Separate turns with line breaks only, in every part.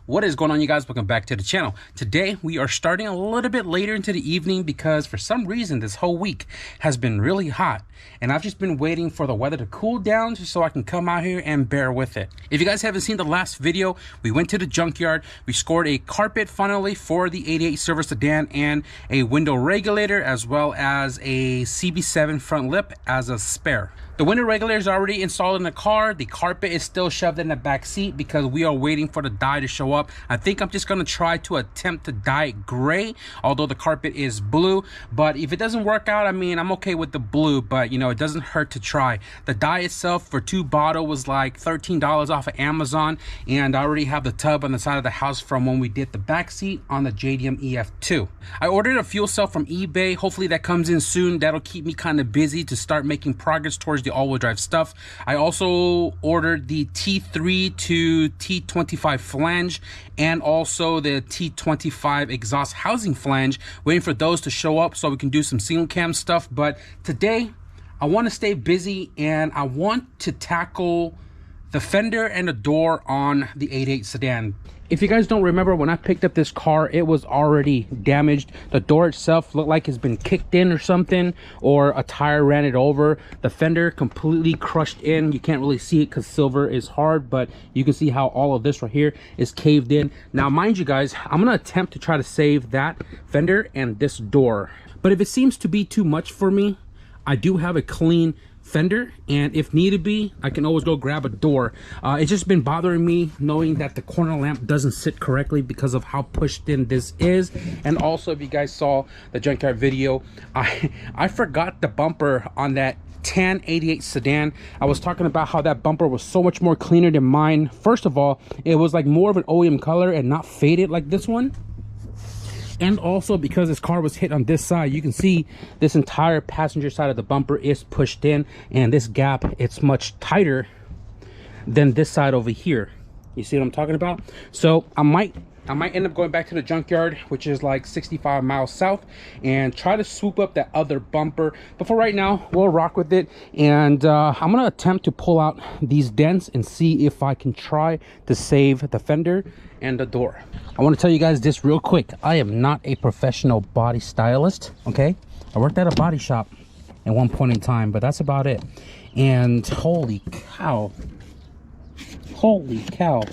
What is going on, you guys? Welcome back to the channel. Today we are starting a little bit later into the evening because for some reason this whole week has been really hot, and I've just been waiting for the weather to cool down just so I can come out here and bear with it. If you guys haven't seen the last video, we went to the junkyard, we scored a carpet finally for the 88 silver sedan and a window regulator as well as a CB7 front lip as a spare. The window regulator is already installed in the car. The carpet is still shoved in the back seat because we are waiting for the dye to show up. I think I'm just going to try to attempt to dye it gray, although the carpet is blue. But if it doesn't work out, I mean, I'm okay with the blue, but you know, it doesn't hurt to try. The dye itself for 2 bottles was like $13 off of Amazon, and I already have the tub on the side of the house from when we did the back seat on the JDM EF2. I ordered a fuel cell from eBay. Hopefully that comes in soon. That'll keep me kind of busy to start making progress towards the all-wheel drive stuff. I also ordered the T3 to T25 flange and also the T25 exhaust housing flange, waiting for those to show up so we can do some single cam stuff. But today I want to stay busy and I want to tackle the fender and the door on the 88 sedan. If you guys don't remember, when I picked up this car, it was already damaged. The door itself looked like it's been kicked in or something, or a tire ran it over. The fender completely crushed in. You can't really see it because silver is hard, but you can see how all of this right here is caved in. Now, mind you guys, I'm gonna attempt to try to save that fender and this door. But if it seems to be too much for me, I do have a clean fender, and if needed be, I can always go grab a door. It's just been bothering me knowing that the corner lamp doesn't sit correctly because of how pushed in this is. And also, if you guys saw the junkyard video, I forgot the bumper on that tan 88 sedan. I was talking about how that bumper was so much more cleaner than mine. First of all, it was like more of an OEM color and not faded like this one. And also, because this car was hit on this side, you can see this entire passenger side of the bumper is pushed in, and this gap, it's much tighter than this side over here. You see what I'm talking about? So I might end up going back to the junkyard, which is like 65 miles south, and try to swoop up that other bumper. But for right now, we'll rock with it. And I'm gonna attempt to pull out these dents and see if I can try to save the fender and the door. I want to tell you guys this real quick. I am not a professional body stylist, okay? I worked at a body shop at one point in time, but that's about it. And holy cow. Holy cow.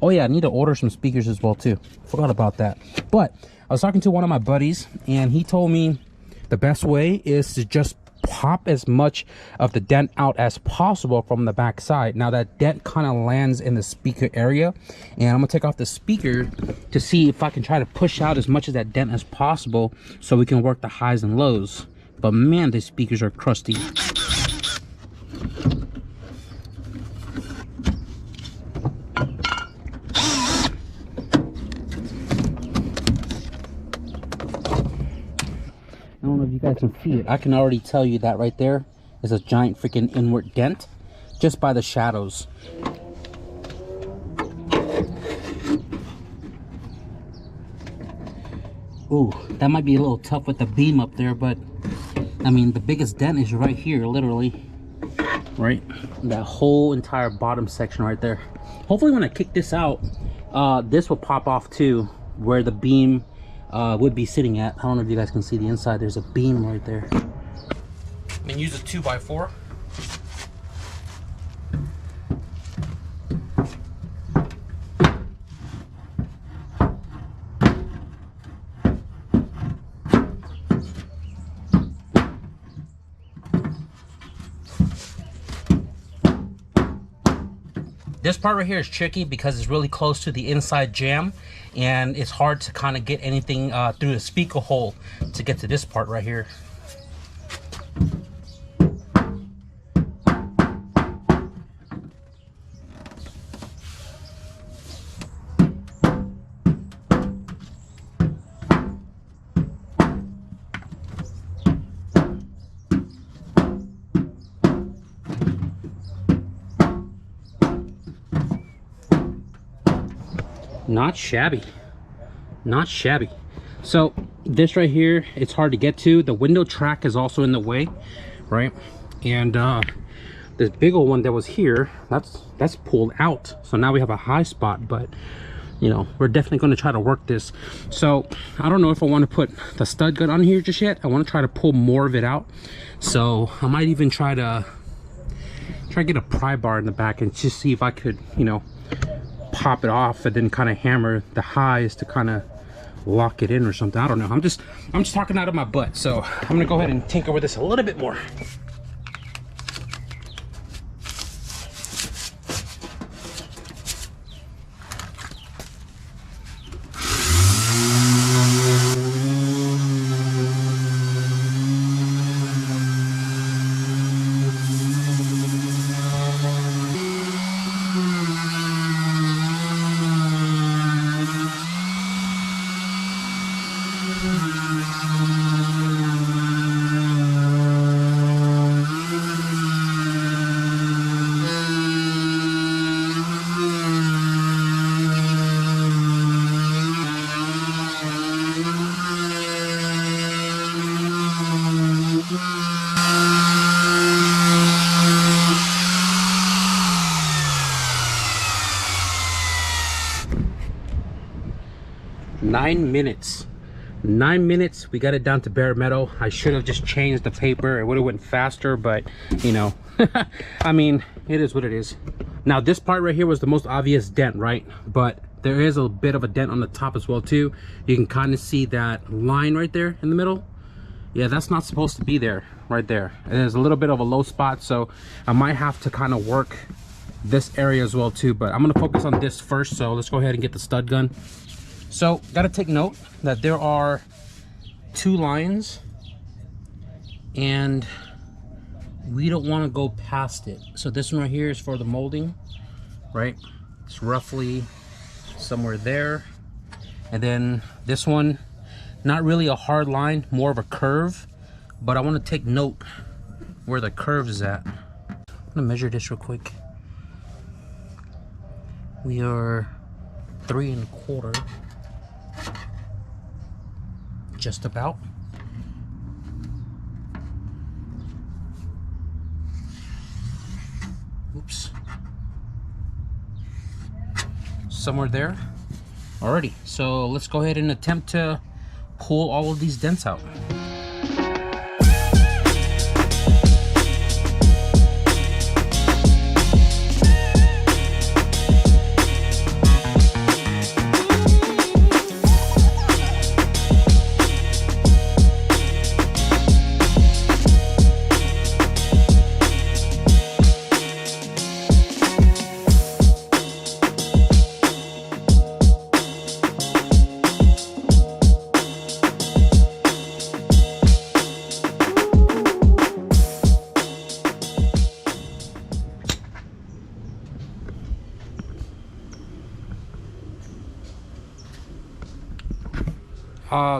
Oh yeah, I need to order some speakers as well too. Forgot about that. But I was talking to one of my buddies, and he told me the best way is to just pop as much of the dent out as possible from the back side. Now that dent kind of lands in the speaker area, and I'm gonna take off the speaker to see if I can try to push out as much of that dent as possible so we can work the highs and lows. But man, these speakers are crusty. I don't know if you guys can see it. I can already tell you that right there is a giant freaking inward dent just by the shadows. Ooh, that might be a little tough with the beam up there, but I mean, the biggest dent is right here, literally. Right? That whole entire bottom section right there. Hopefully when I kick this out, this will pop off too, where the beam would be sitting at. I don't know if you guys can see the inside. There's a beam right there. And use a 2x4. This part right here is tricky because it's really close to the inside jamb, and it's hard to kind of get anything through the speaker hole to get to this part right here. Not shabby, not shabby. So this right here, it's hard to get to. The window track is also in the way, right? And this big old one that was here, that's pulled out, so now we have a high spot. But you know, we're definitely going to try to work this. So I don't know if I want to put the stud gun on here just yet. I want to try to pull more of it out. So I might even try to get a pry bar in the back and just see if I could, you know, pop it off and then kind of hammer the highs to kind of lock it in or something. I don't know. I'm just talking out of my butt. So I'm gonna go ahead and tinker with this a little bit more. Nine minutes. We got it down to bare metal. I should have just changed the paper. It would have went faster, but you know, I mean, it is what it is. Now this part right here was the most obvious dent, right? But there is a bit of a dent on the top as well too. You can kind of see that line right there in the middle. Yeah, that's not supposed to be there, right there. And there's a little bit of a low spot, so I might have to kind of work this area as well too, but I'm gonna focus on this first. So let's go ahead and get the stud gun. So gotta take note that there are 2 lines and we don't want to go past it. So this one right here is for the molding, right? It's roughly somewhere there. And then this one, not really a hard line, more of a curve, but I want to take note where the curve is at. I'm gonna measure this real quick. We are 3 1/4. Just about. Oops. Somewhere there. Alrighty, so let's go ahead and attempt to pull all of these dents out.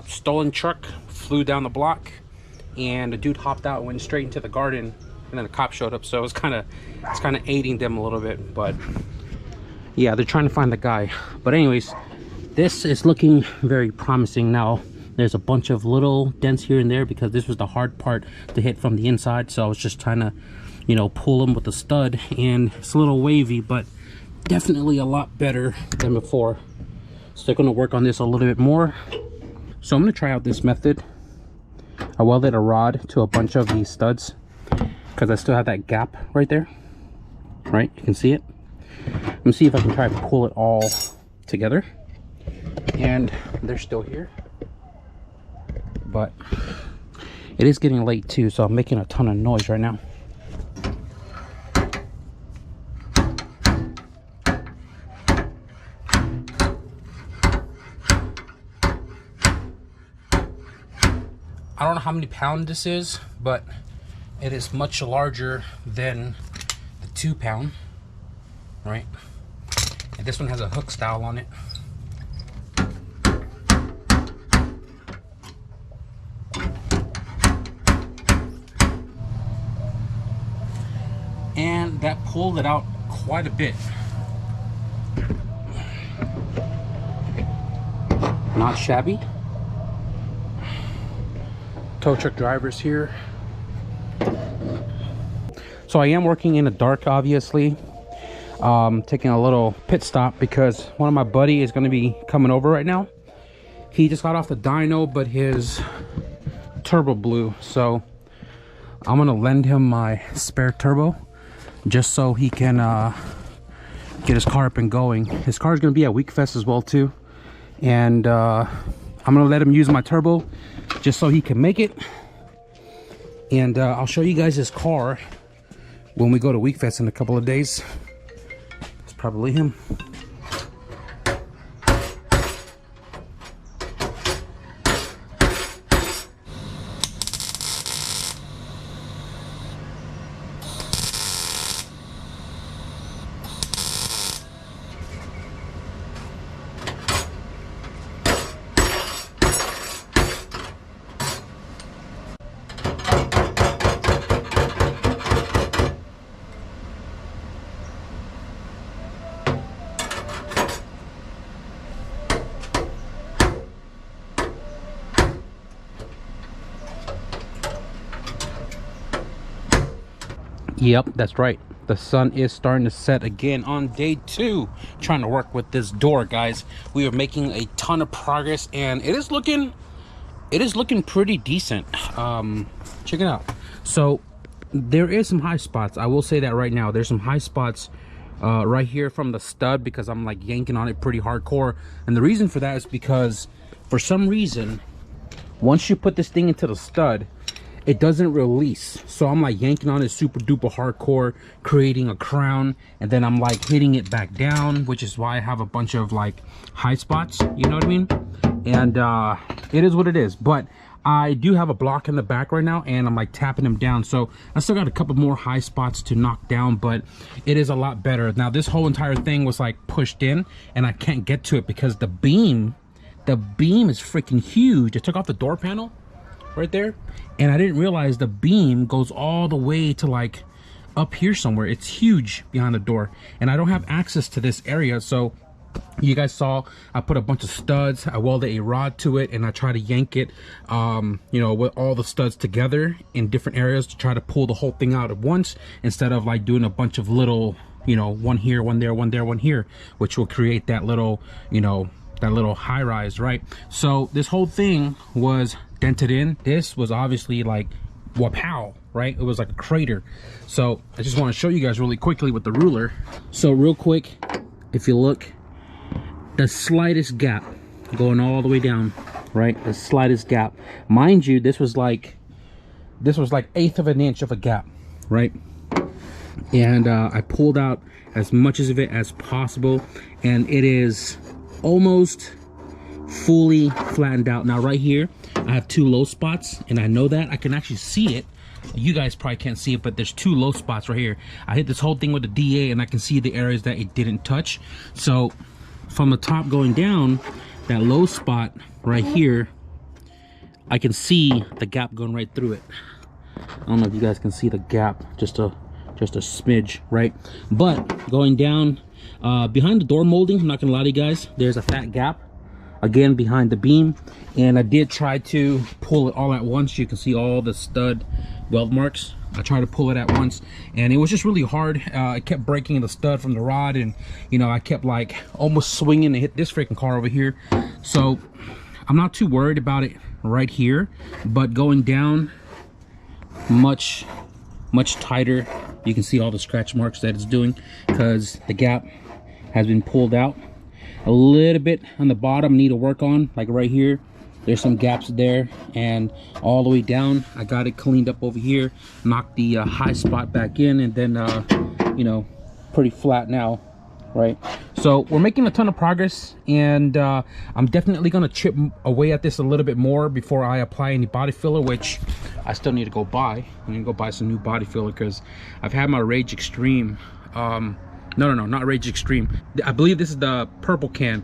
Stolen truck flew down the block and the dude hopped out and went straight into the garden, and then the cop showed up, so it's kind of aiding them a little bit. But yeah, they're trying to find the guy. But anyways, this is looking very promising. Now there's a bunch of little dents here and there because this was the hard part to hit from the inside, so I was just trying to, you know, pull them with the stud, and it's a little wavy, but definitely a lot better than before. So they're going to work on this a little bit more. So I'm going to try out this method. I welded a rod to a bunch of these studs because I still have that gap right there. Right? You can see it. Let me see if I can try to pull it all together. And they're still here. But it is getting late too, so I'm making a ton of noise right now. I don't know how many pound this is, but it is much larger than the 2 pound, right? And this one has a hook style on it. And that pulled it out quite a bit. Not shabby. Tow truck drivers here. So I am working in the dark, obviously. taking a little pit stop because one of my buddy is going to be coming over right now. He just got off the dyno, but his turbo blew, so I'm gonna lend him my spare turbo just so he can get his car up and going. His car is gonna be at WeekFest as well too, and I'm gonna let him use my turbo just so he can make it. And I'll show you guys his car when we go to WeekFest in a couple of days. It's probably him. Yep, that's right. The sun is starting to set again on day 2 trying to work with this door, guys. We are making a ton of progress and it is looking pretty decent. Check it out. So there is some high spots. I will say that right now. There's some high spots right here from the stud because I'm like yanking on it pretty hardcore. And the reason for that is because for some reason, once you put this thing into the stud, it doesn't release. So I'm like yanking on it super duper hardcore, creating a crown, and then I'm like hitting it back down, which is why I have a bunch of like high spots, you know what I mean? And it is what it is. But I do have a block in the back right now and I'm like tapping them down, so I still got a couple more high spots to knock down, but it is a lot better. Now this whole entire thing was like pushed in and I can't get to it because the beam is freaking huge. I took off the door panel right there and I didn't realize the beam goes all the way to like up here somewhere. It's huge behind the door and I don't have access to this area. So you guys saw I put a bunch of studs, I welded a rod to it, and I try to yank it you know, with all the studs together in different areas to try to pull the whole thing out at once instead of like doing a bunch of little, you know, one here, one there, one there, one here, which will create that little, you know, that little high rise, right? So this whole thing was dented in. This was obviously like wapow, right? It was like a crater. So I just want to show you guys really quickly with the ruler. So real quick, if you look, the slightest gap going all the way down, right? The slightest gap, mind you, this was like 1/8 of an inch of a gap, right? And I pulled out as much of it as possible and it is almost fully flattened out. Now right here I have 2 low spots and I know that I can actually see it. You guys probably can't see it, but there's 2 low spots right here. I hit this whole thing with the DA and I can see the areas that it didn't touch. So from the top going down, that low spot right here, I can see the gap going right through it. I don't know if you guys can see the gap, just a smidge, right? But going down behind the door molding, I'm not gonna lie to you guys, there's a fat gap again behind the beam, and I did try to pull it all at once. You can see all the stud weld marks. I tried to pull it at once and it was just really hard. I kept breaking the stud from the rod and, you know, I kept like almost swinging to hit this freaking car over here. So I'm not too worried about it right here, but going down much tighter, you can see all the scratch marks that it's doing because the gap has been pulled out. A little bit on the bottom need to work on, like right here. There's some gaps there, and all the way down I got it cleaned up over here, knocked the high spot back in, and then you know, pretty flat now, right? So we're making a ton of progress, and I'm definitely gonna chip away at this a little bit more before I apply any body filler, which I still need to go buy. I need to go buy some new body filler because I've had my Rage Extreme no, not Rage Extreme, I believe this is the purple can,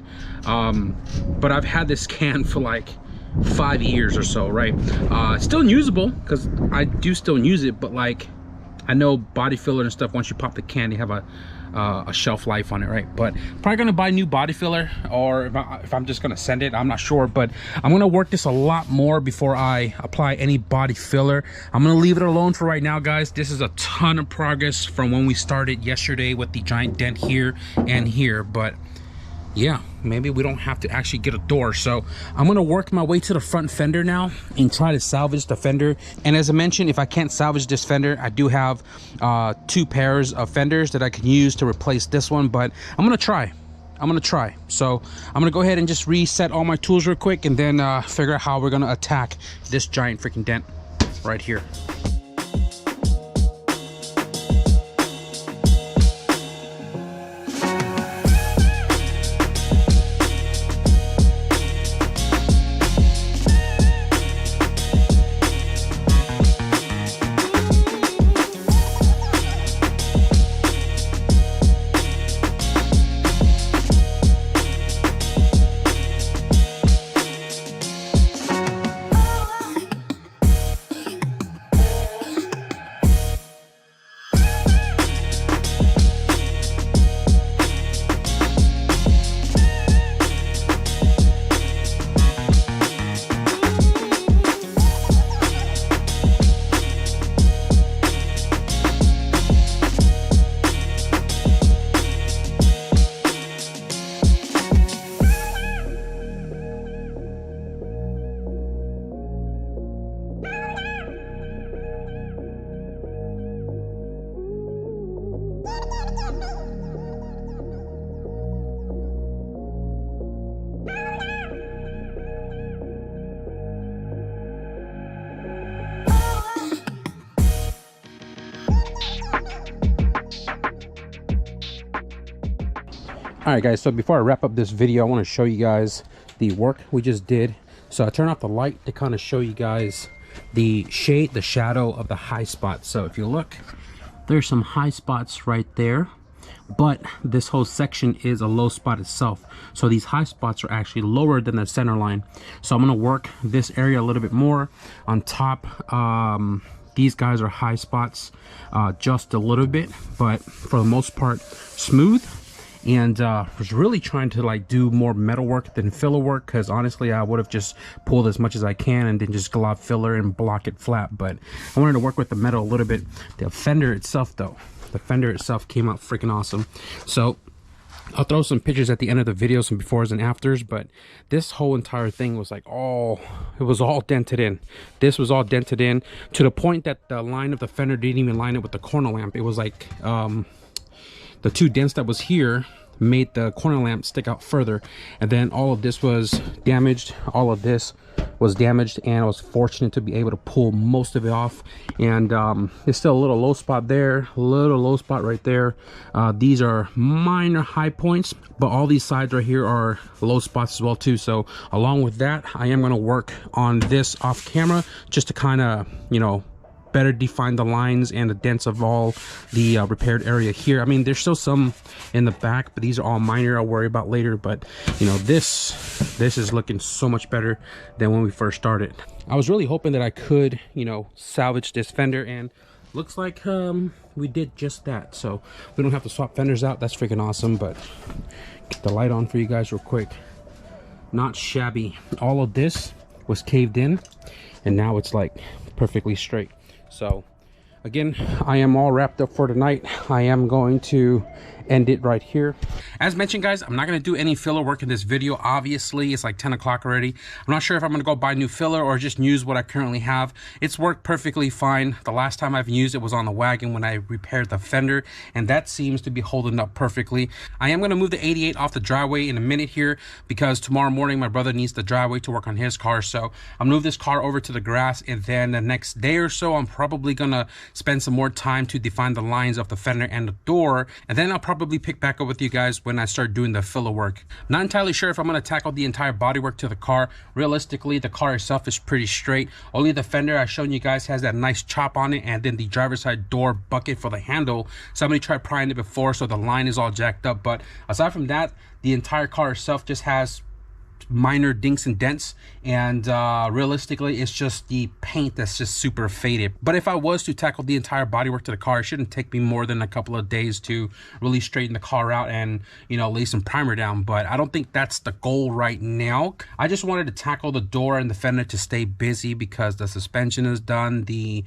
but I've had this can for like 5 years or so, right? Still usable because I do still use it, but like I know body filler and stuff, once you pop the can, they have a a shelf life on it, right? But probably gonna buy new body filler, or if I'm just gonna send it, I'm not sure. But I'm gonna work this a lot more before I apply any body filler. I'm gonna leave it alone for right now, guys. This is a ton of progress from when we started yesterday with the giant dent here and here. But yeah, maybe we don't have to actually get a door. So I'm gonna work my way to the front fender now and try to salvage the fender. And as I mentioned, if I can't salvage this fender, I do have 2 pairs of fenders that I can use to replace this one. But I'm gonna try. So I'm gonna go ahead and just reset all my tools real quick, and then figure out how we're gonna attack this giant freaking dent right here. All right, guys, so before I wrap up this video, I want to show you guys the work we just did. So I turned off the light to kind of show you guys the shade, the shadow of the high spots. So if you look, there's some high spots right there, but this whole section is a low spot itself. So these high spots are actually lower than the center line. So I'm going to work this area a little bit more on top. These guys are high spots, just a little bit, but for the most part, smooth. And was really trying to like do more metal work than filler work, because honestly I would have just pulled as much as I can and then just glob filler and block it flat. But I wanted to work with the metal a little bit. The fender itself though, the fender itself came out freaking awesome. So I'll throw some pictures at the end of the video, some befores and afters. But this whole entire thing was like it was all dented in. This was all dented in to the point that the line of the fender didn't even line up with the corner lamp. It was like the 2 dents that was here made the corner lamp stick out further. And then all of this was damaged. All of this was damaged, and I was fortunate to be able to pull most of it off. And there's still a little low spot there, a little low spot right there. These are minor high points, but all these sides right here are low spots as well too. So along with that, I am going to work on this off camera just to kind of, you know, better define the lines and the dents of all the repaired area here. I mean, there's still some in the back, but these are all minor. I'll worry about later. But you know, this is looking so much better than when we first started. I was really hoping that I could, you know, salvage this fender, and looks like we did just that. So we don't have to swap fenders out. That's freaking awesome. But get the light on for you guys real quick. Not shabby. All of this was caved in, and now it's like perfectly straight. So again, I am all wrapped up for tonight. I am going to end it right here. As mentioned, guys, I'm not going to do any filler work in this video. Obviously, it's like 10 o'clock already. I'm not sure if I'm going to go buy new filler or just use what I currently have. It's worked perfectly fine. The last time I've used it was on the wagon when I repaired the fender, and that seems to be holding up perfectly. I am going to move the 88 off the driveway in a minute here, because tomorrow morning my brother needs the driveway to work on his car. So I'll move this car over to the grass, and then the next day or so I'm probably going to spend some more time to define the lines of the fender and the door, and then I'll probably pick back up with you guys when I start doing the filler work. Not entirely sure if I'm going to tackle the entire bodywork to the car. Realistically, the car itself is pretty straight. Only the fender I've shown you guys has that nice chop on it, and then the driver's side door bucket for the handle. Somebody tried prying it before, so the line is all jacked up. But aside from that, the entire car itself just has minor dinks and dents, and realistically it's just the paint that's just super faded. But if I was to tackle the entire bodywork to the car, it shouldn't take me more than a couple of days to really straighten the car out and, you know, lay some primer down. But I don't think that's the goal right now. I just wanted to tackle the door and the fender to stay busy, because the suspension is done, the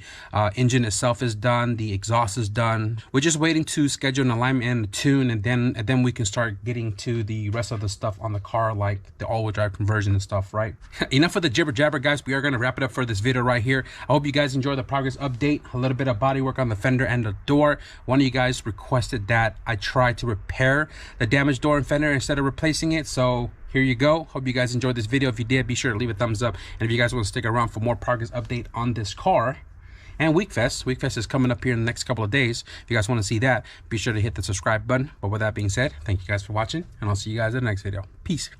engine itself is done, the exhaust is done. We're just waiting to schedule an alignment and a tune, and then we can start getting to the rest of the stuff on the car, like the all-wheel drive conversion and stuff, right? Enough of the jibber jabber, guys. We are going to wrap it up for this video right here. I hope you guys enjoy the progress update, a little bit of body work on the fender and the door. One of you guys requested that I try to repair the damaged door and fender instead of replacing it, so here you go. Hope you guys enjoyed this video. If you did, be sure to leave a thumbs up, and if you guys want to stick around for more progress update on this car and Weekfest is coming up here in the next couple of days. If you guys want to see that, be sure to hit the subscribe button. But with that being said, thank you guys for watching, and I'll see you guys in the next video. Peace.